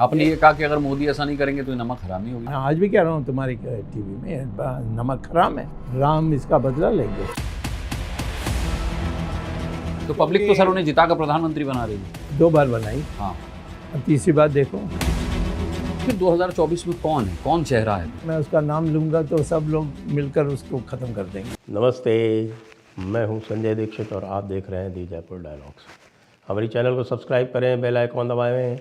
आपने ये कहा कि अगर मोदी ऐसा नहीं करेंगे तो ये नमक हरामी होगी। आज भी कह रहा हूँ तुम्हारी टीवी में, नमक हराम है, राम इसका बदला लेंगे। तो पब्लिक तो सर उन्हें जिता कर प्रधानमंत्री बना रही है। 2 बार बनाई, हाँ, अब तीसरी बार देखो। फिर 2024 में कौन है, कौन चेहरा है? मैं उसका नाम लूँगा तो सब लोग मिलकर उसको ख़त्म कर देंगे। नमस्ते, मैं हूं संजय दीक्षित और आप देख रहे हैं दी जयपुर डायलॉग्स। हमारी चैनल को सब्सक्राइब करें, बेल आइकॉन दबाएं,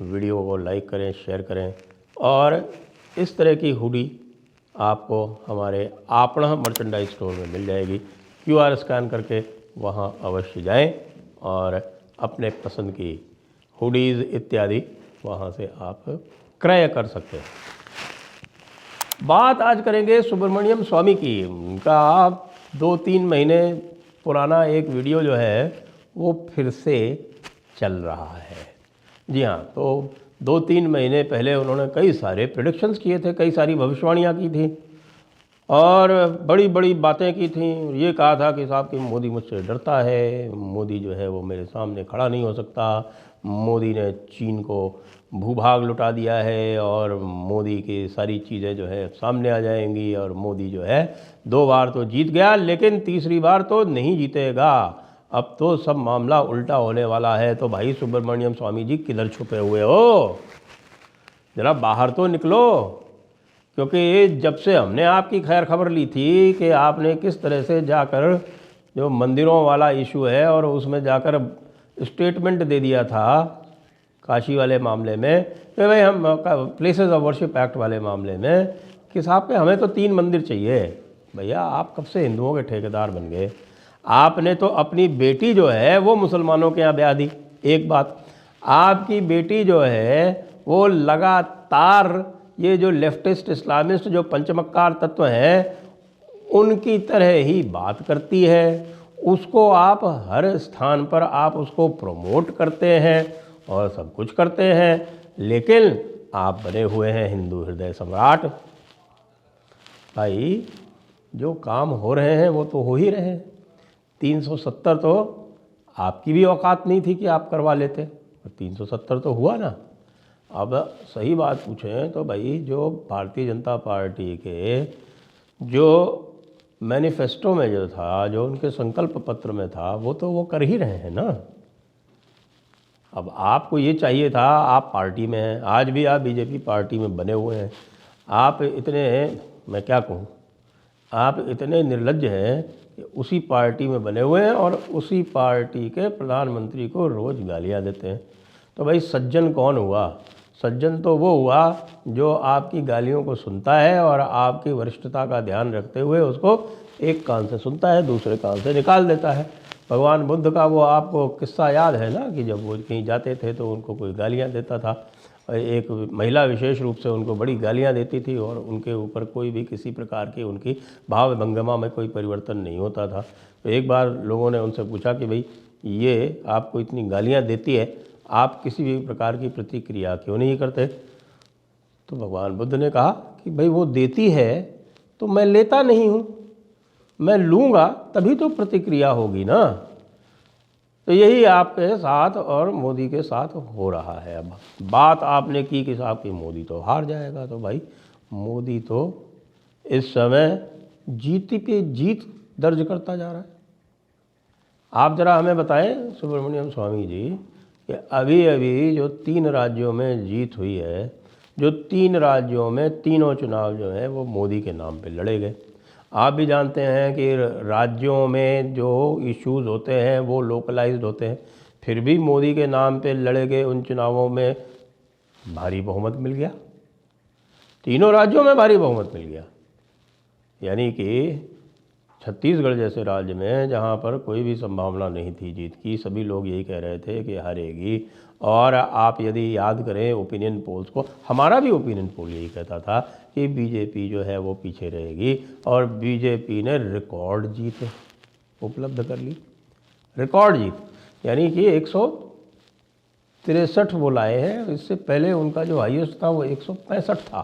वीडियो को लाइक करें, शेयर करें और इस तरह की हुडी आपको हमारे आपणा मर्चेंडाइज स्टोर में मिल जाएगी। QR स्कैन करके वहां अवश्य जाएं और अपने पसंद की हुडीज़ इत्यादि वहां से आप क्रय कर सकते हैं। बात आज करेंगे सुब्रमण्यम स्वामी की। उनका 2-3 महीने पुराना एक वीडियो जो है वो फिर से चल रहा है। जी हाँ, तो 2-3 महीने पहले उन्होंने कई सारे प्रेडिक्शंस किए थे, कई सारी भविष्यवाणियाँ की थी और बड़ी बड़ी बातें की थी। ये कहा था कि साहब कि मोदी मुझसे डरता है, मोदी जो है वो मेरे सामने खड़ा नहीं हो सकता, मोदी ने चीन को भूभाग लुटा दिया है और मोदी की सारी चीज़ें जो है सामने आ जाएंगी और मोदी जो है 2 बार तो जीत गया लेकिन तीसरी बार तो नहीं जीतेगा। अब तो सब मामला उल्टा होने वाला है। तो भाई सुब्रमण्यम स्वामी जी किधर छुपे हुए हो, ज़रा बाहर तो निकलो। क्योंकि जब से हमने आपकी खैर खबर ली थी कि आपने किस तरह से जाकर जो मंदिरों वाला इशू है और उसमें जाकर स्टेटमेंट दे दिया था काशी वाले मामले में कि भाई हम प्लेसेस ऑफ वर्शिप एक्ट वाले मामले में कि साहब के हमें तो 3 मंदिर चाहिए। भैया आप कब से हिंदुओं के ठेकेदार बन गए? आपने तो अपनी बेटी जो है वो मुसलमानों के यहाँ ब्याह दी। एक बात, आपकी बेटी जो है वो लगातार ये जो लेफ्टिस्ट इस्लामिस्ट जो पंचमक्कार तत्व हैं उनकी तरह ही बात करती है। उसको आप हर स्थान पर आप उसको प्रमोट करते हैं और सब कुछ करते हैं, लेकिन आप बने हुए हैं हिंदू हृदय सम्राट। भाई जो काम हो रहे हैं वो तो हो ही रहे हैं। 370 तो आपकी भी औकात नहीं थी कि आप करवा लेते, 370 तो हुआ ना। अब सही बात पूछें तो भाई जो भारतीय जनता पार्टी के जो मैनिफेस्टो में जो था, जो उनके संकल्प पत्र में था, वो तो वो कर ही रहे हैं ना। अब आपको ये चाहिए था, आप पार्टी में हैं, आज भी आप बीजेपी पार्टी में बने हुए हैं, आप इतने, मैं क्या कहूँ, आप इतने निर्लज्ज हैं कि उसी पार्टी में बने हुए हैं और उसी पार्टी के प्रधानमंत्री को रोज़ गालियाँ देते हैं। तो भाई सज्जन कौन हुआ? सज्जन तो वो हुआ जो आपकी गालियों को सुनता है और आपकी वरिष्ठता का ध्यान रखते हुए उसको एक कान से सुनता है, दूसरे कान से निकाल देता है। भगवान बुद्ध का वो आपको किस्सा याद है ना कि जब वो कहीं जाते थे तो उनको कोई गालियाँ देता था, एक महिला विशेष रूप से उनको बड़ी गालियाँ देती थी और उनके ऊपर कोई भी किसी प्रकार की उनकी भाव भंगिमा में कोई परिवर्तन नहीं होता था। तो एक बार लोगों ने उनसे पूछा कि भाई ये आपको इतनी गालियाँ देती है, आप किसी भी प्रकार की प्रतिक्रिया क्यों नहीं करते? तो भगवान बुद्ध ने कहा कि भाई वो देती है तो मैं लेता नहीं हूँ, मैं लूँगा तभी तो प्रतिक्रिया होगी ना। तो यही आपके साथ और मोदी के साथ हो रहा है। अब बात आपने की कि साहब कि मोदी तो हार जाएगा, तो भाई मोदी तो इस समय जीत पे जीत दर्ज करता जा रहा है। आप ज़रा हमें बताएं सुब्रमण्यम स्वामी जी कि अभी अभी जो 3 राज्यों में जीत हुई है, जो 3 राज्यों में तीनों चुनाव जो हैं वो मोदी के नाम पे लड़े गए। आप भी जानते हैं कि राज्यों में जो इश्यूज़ होते हैं वो लोकलाइज्ड होते हैं, फिर भी मोदी के नाम पे लड़े गए उन चुनावों में भारी बहुमत मिल गया। तीनों राज्यों में भारी बहुमत मिल गया। यानी कि छत्तीसगढ़ जैसे राज्य में जहाँ पर कोई भी संभावना नहीं थी जीत की, सभी लोग यही कह रहे थे कि हारेगी। और आप यदि याद करें ओपिनियन पोल्स को, हमारा भी ओपिनियन पोल यही कहता था कि बीजेपी जो है वो पीछे रहेगी और बीजेपी ने रिकॉर्ड जीत उपलब्ध कर ली। रिकॉर्ड जीत यानी कि 163 वो लाए हैं। इससे पहले उनका जो हाईएस्ट था वो 165 था।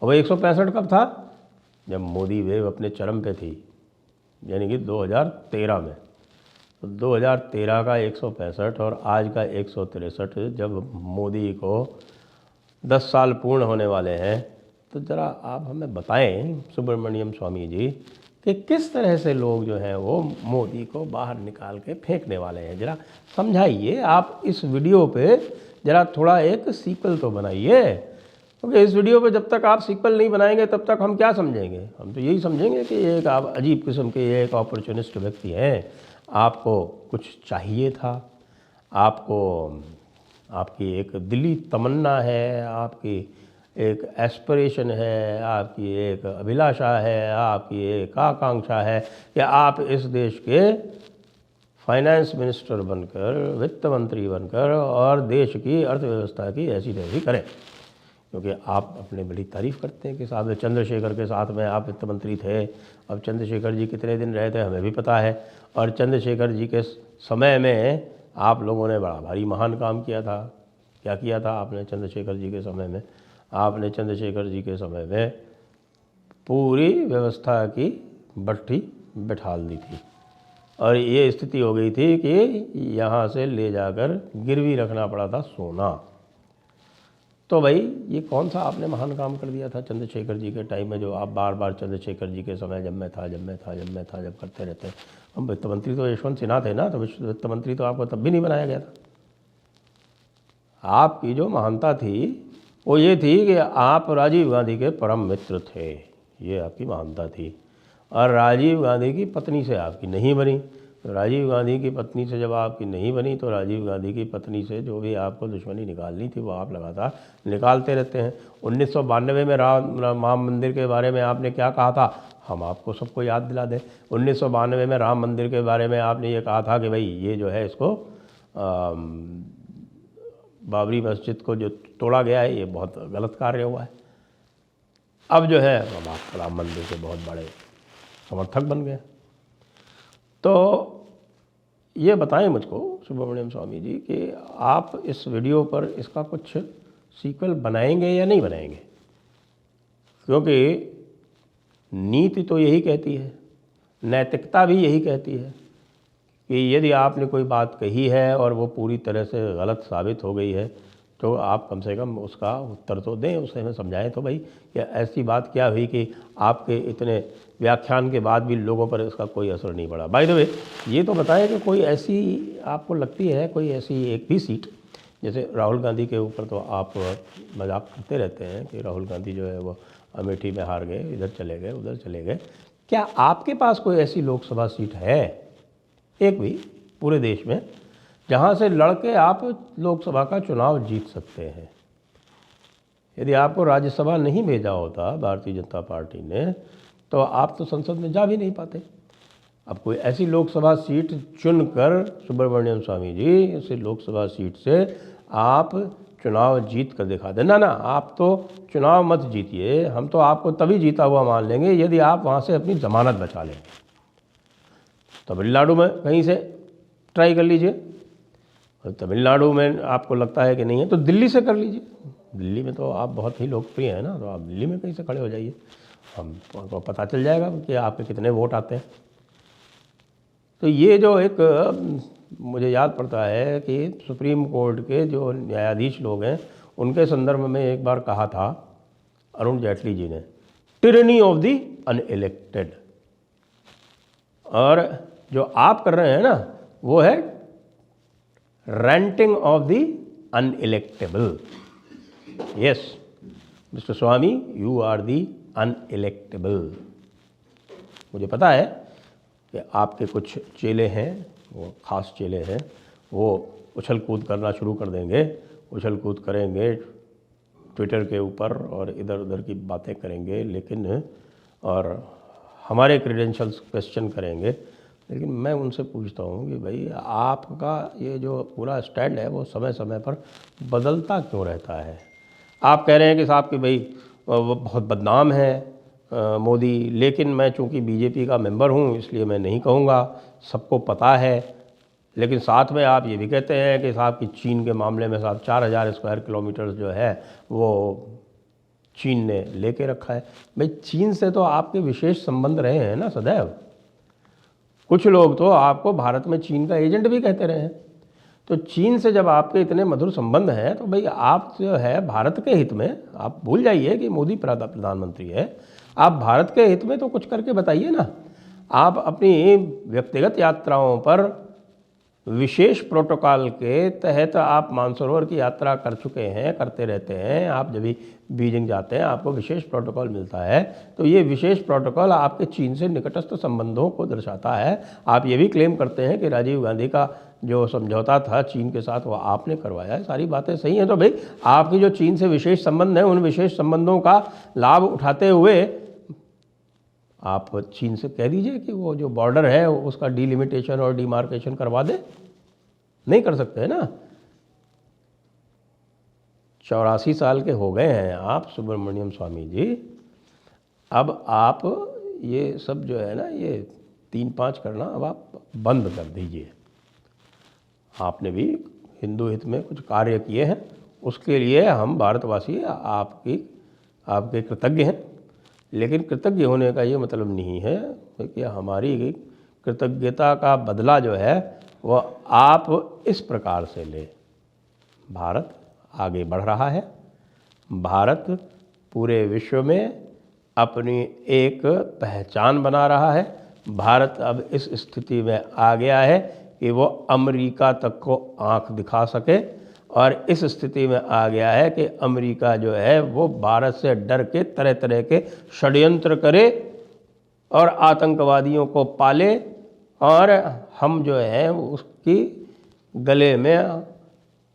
और वो 165 कब था? जब मोदी वेव अपने चरम पे थी, यानी कि 2013 में। तो 2013 का 165 और आज का 163, जब मोदी को 10 साल पूर्ण होने वाले हैं, तो ज़रा आप हमें बताएं सुब्रमण्यम स्वामी जी कि किस तरह से लोग जो हैं वो मोदी को बाहर निकाल के फेंकने वाले हैं। ज़रा समझाइए आप इस वीडियो पे, ज़रा थोड़ा एक सीक्वल तो बनाइए, क्योंकि इस वीडियो पे जब तक आप सीक्वल नहीं बनाएंगे तब तक हम क्या समझेंगे। हम तो यही समझेंगे कि एक आप अजीब किस्म के एक अपॉर्चुनिस्ट व्यक्ति हैं, आपको कुछ चाहिए था, आपको आपकी एक दिली तमन्ना है, आपकी एक एस्पिरेशन है, आपकी एक अभिलाषा है, आपकी एक आकांक्षा है कि आप इस देश के फाइनेंस मिनिस्टर बनकर, वित्त मंत्री बनकर और देश की अर्थव्यवस्था की ऐसी तैसी करें। क्योंकि आप अपने बड़ी तारीफ़ करते हैं कि साहब चंद्रशेखर के साथ में आप वित्त मंत्री थे। अब चंद्रशेखर जी कितने दिन रहे थे हमें भी पता है, और चंद्रशेखर जी के समय में आप लोगों ने बड़ा भारी महान काम किया था। क्या किया था आपने चंद्रशेखर जी के समय में? आपने चंद्रशेखर जी के समय में पूरी व्यवस्था की भट्ठी बिठाल दी थी, और ये स्थिति हो गई थी कि यहाँ से ले जाकर गिरवी रखना पड़ा था सोना। तो भाई ये कौन सा आपने महान काम कर दिया था चंद्रशेखर जी के टाइम में, जो आप बार बार चंद्रशेखर जी के समय जब करते रहते हैं। हम वित्त मंत्री तो यशवंत सिन्हा थे ना, तो वित्त मंत्री तो आपको तब भी नहीं बनाया गया था। आपकी जो महानता थी वो ये थी कि आप राजीव गांधी के परम मित्र थे, ये आपकी महानता थी। और राजीव गांधी की पत्नी से आपकी नहीं बनी, तो राजीव गांधी की पत्नी से जब आपकी नहीं बनी, तो राजीव गांधी की पत्नी से जो भी आपको दुश्मनी निकालनी थी वो आप लगातार निकालते रहते हैं। 1992 में राम मंदिर के बारे में आपने क्या कहा था, हम आपको सबको याद दिला दें। 1992 में राम मंदिर के बारे में आपने ये कहा था कि भाई ये जो है इसको बाबरी मस्जिद को जो तोड़ा गया है ये बहुत गलत कार्य हुआ है। अब जो है हम आप राम मंदिर के बहुत बड़े समर्थक बन गए। तो ये बताएं मुझको सुब्रमण्यम स्वामी जी कि आप इस वीडियो पर इसका कुछ सीक्वल बनाएंगे या नहीं बनाएंगे, क्योंकि नीति तो यही कहती है, नैतिकता भी यही कहती है कि यदि आपने कोई बात कही है और वो पूरी तरह से गलत साबित हो गई है तो आप कम से कम उसका उत्तर तो दें, उसे हमें समझाएं तो भाई कि ऐसी बात क्या हुई कि आपके इतने व्याख्यान के बाद भी लोगों पर इसका कोई असर नहीं पड़ा। बाय द वे ये तो बताएं कि कोई ऐसी आपको लगती है कोई ऐसी एक भी सीट, जैसे राहुल गांधी के ऊपर तो आप मजाक करते रहते हैं कि राहुल गांधी जो है वो अमेठी में हार गए, इधर चले गए उधर चले गए। क्या आपके पास कोई ऐसी लोकसभा सीट है एक भी पूरे देश में जहाँ से लड़के आप लोकसभा का चुनाव जीत सकते हैं? यदि आपको राज्यसभा नहीं भेजा होता भारतीय जनता पार्टी ने तो आप तो संसद में जा भी नहीं पाते। अब कोई ऐसी लोकसभा सीट चुनकर सुब्रमण्यम स्वामी जी उस लोकसभा सीट से आप चुनाव जीत कर दिखा देना ना। आप तो चुनाव मत जीतिए, हम तो आपको तभी जीता हुआ मान लेंगे यदि आप वहाँ से अपनी ज़मानत बचा लेंगे। तमिलनाडु में कहीं से ट्राई कर लीजिए, और तमिलनाडु में आपको लगता है कि नहीं है तो दिल्ली से कर लीजिए। दिल्ली में तो आप बहुत ही लोकप्रिय हैं ना, तो आप दिल्ली में कहीं से खड़े हो जाइए, हमको पता चल जाएगा कि आपके कितने वोट आते हैं। तो ये जो एक मुझे याद पड़ता है कि सुप्रीम कोर्ट के जो न्यायाधीश लोग हैं उनके संदर्भ में एक बार कहा था अरुण जेटली जी ने, टिरनी ऑफ द अनइलेक्टेड। और जो आप कर रहे हैं ना वो है ranting of the unelectable. Yes mister Swamy, you are the unelectable. मुझे पता है कि आपके कुछ चेले हैं, वो खास चेले हैं, वो उछल कूद करना शुरू कर देंगे, उछल कूद करेंगे ट्विटर के ऊपर और इधर उधर की बातें करेंगे, लेकिन और हमारे क्रेडेंशियल्स क्वेश्चन करेंगे। लेकिन मैं उनसे पूछता हूँ कि भाई आपका ये जो पूरा स्टैंड है वो समय समय पर बदलता क्यों रहता है? आप कह रहे हैं कि साहब कि भाई वो बहुत बदनाम है मोदी, लेकिन मैं चूंकि बीजेपी का मेंबर हूँ इसलिए मैं नहीं कहूँगा, सबको पता है। लेकिन साथ में आप ये भी कहते हैं कि साहब कि चीन के मामले में साहब 4000 स्क्वायर किलोमीटर जो है वो चीन ने लेके रखा है। भाई चीन से तो आपके विशेष संबंध रहे हैं ना सदैव, कुछ लोग तो आपको भारत में चीन का एजेंट भी कहते रहे हैं। तो चीन से जब आपके इतने मधुर संबंध हैं तो भाई आप जो है भारत के हित में, आप भूल जाइए कि मोदी प्रधानमंत्री है, आप भारत के हित में तो कुछ करके बताइए ना। आप अपनी व्यक्तिगत यात्राओं पर विशेष प्रोटोकॉल के तहत आप मानसरोवर की यात्रा कर चुके हैं, करते रहते हैं। आप जब भी बीजिंग जाते हैं आपको विशेष प्रोटोकॉल मिलता है, तो ये विशेष प्रोटोकॉल आपके चीन से निकटस्थ संबंधों को दर्शाता है। आप ये भी क्लेम करते हैं कि राजीव गांधी का जो समझौता था चीन के साथ वो आपने करवाया है। सारी बातें सही हैं। तो भाई आपकी जो चीन से विशेष संबंध हैं, उन विशेष संबंधों का लाभ उठाते हुए आप चीन से कह दीजिए कि वो जो बॉर्डर है उसका डिलिमिटेशन और डिमार्केशन करवा दे। नहीं कर सकते हैं ना। 84 साल के हो गए हैं आप सुब्रमण्यम स्वामी जी। अब आप ये सब जो है ना, ये 3-5 करना अब आप बंद कर दीजिए। आपने भी हिंदू हित में कुछ कार्य किए हैं, उसके लिए हम भारतवासी आपके कृतज्ञ हैं। लेकिन कृतज्ञ होने का ये मतलब नहीं है कि हमारी कृतज्ञता का बदला जो है वो आप इस प्रकार से लें। भारत आगे बढ़ रहा है। भारत पूरे विश्व में अपनी एक पहचान बना रहा है। भारत अब इस स्थिति में आ गया है कि वो अमेरिका तक को आंख दिखा सके, और इस स्थिति में आ गया है कि अमेरिका जो है वो भारत से डर के तरह तरह के षड्यंत्र करे और आतंकवादियों को पाले, और हम जो है उसकी गले में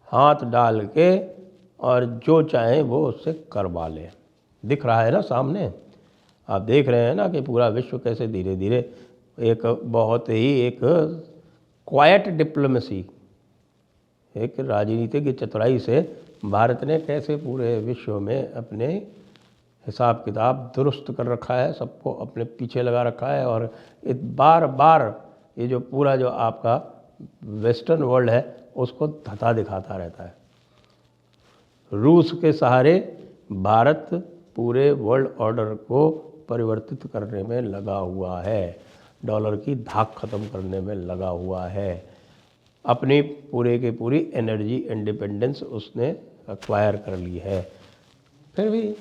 हाथ डाल के और जो चाहे वो उससे करवा लें। दिख रहा है ना सामने। आप देख रहे हैं ना कि पूरा विश्व कैसे धीरे धीरे एक बहुत ही एक क्वाइट डिप्लोमेसी, एक राजनीति की चतुराई से भारत ने कैसे पूरे विश्व में अपने हिसाब किताब दुरुस्त कर रखा है, सबको अपने पीछे लगा रखा है। और बार बार ये जो पूरा जो आपका वेस्टर्न वर्ल्ड है उसको धता दिखाता रहता है। रूस के सहारे भारत पूरे वर्ल्ड ऑर्डर को परिवर्तित करने में लगा हुआ है, डॉलर की धाक ख़त्म करने में लगा हुआ है, अपनी पूरे की पूरी एनर्जी इंडिपेंडेंस उसने एक्वायर कर ली है। फिर भी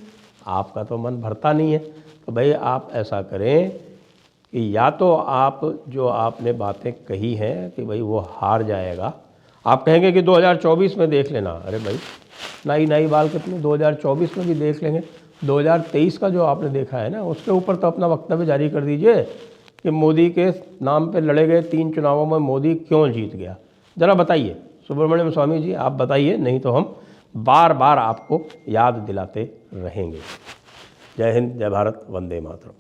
आपका तो मन भरता नहीं है। तो भाई आप ऐसा करें कि या तो आप जो आपने बातें कही हैं कि भाई वो हार जाएगा, आप कहेंगे कि 2024 में देख लेना। अरे भाई नई बाल कितनी 2024 में भी देख लेंगे। 2023 का जो आपने देखा है ना, उसके ऊपर तो अपना वक्तव्य जारी कर दीजिए कि मोदी के नाम पे लड़े गए 3 चुनावों में मोदी क्यों जीत गया। ज़रा बताइए सुब्रमण्यम स्वामी जी, आप बताइए, नहीं तो हम बार बार आपको याद दिलाते रहेंगे। जय हिंद, जय भारत, वंदे मातरम।